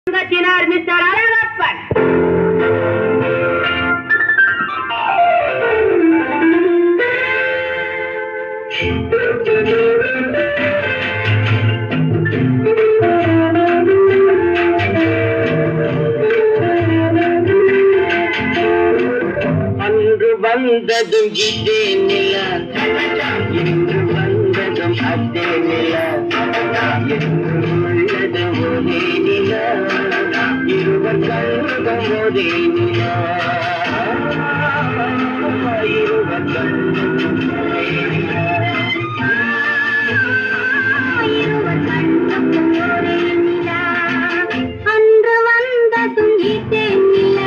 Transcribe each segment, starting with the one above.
Chinar Mr. Aragappan. அன்று வந்ததும் இதே நில, இன்று வந்ததும் அதே நில, என்று உள்ளது ஒரே நில, இருவர் கண்ணும் ஒரே நில, இருவர் கண்ணும் ஒரே நில, இருவர் கண்ணும் ஒரே நில. அன்று வந்ததும் இதே நில,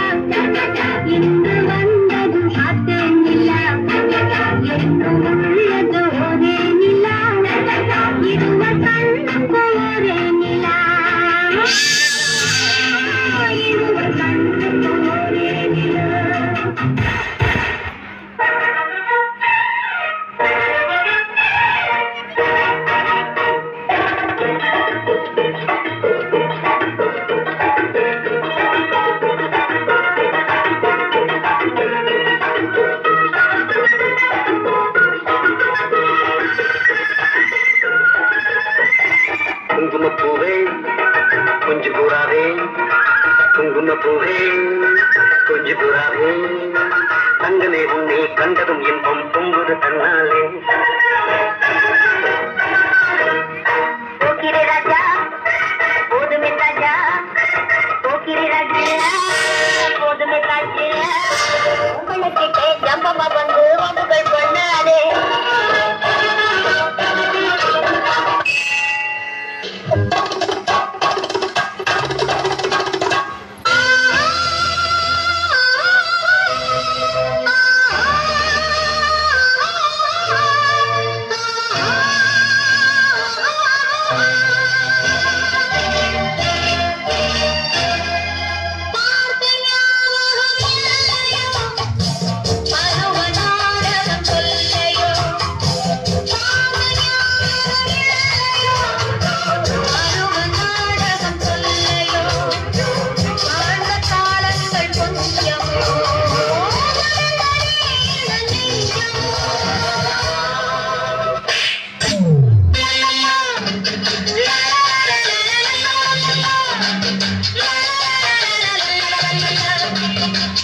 இன்று வந்ததும் அதே நில, என்று உள்ளது ஒரே நில, இருவர் கண்ணும் ஒரே நில, இருவர் கண்ணும் ஒரே நில. குங்குமப்பூவே கொஞ்சம் கூறாதே, குங்குமப்பூவே கொஞ்சம் கூறாதே, தங்கமே உன்னை கண்டதும் இன்பம் பொங்குது தன்னாலே. போக்கிரே ராஜா போதுமே ராஜா, போக்கிரே ராஜா போதுமே ராஜா, உங்களை கிட்டே ஜம்பமா வந்து வம்புகள் பண்ணாதே.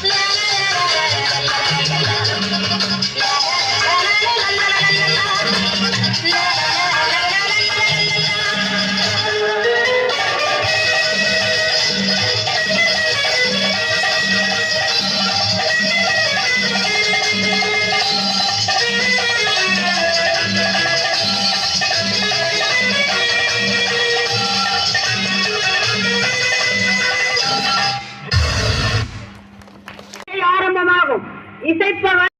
Yeah.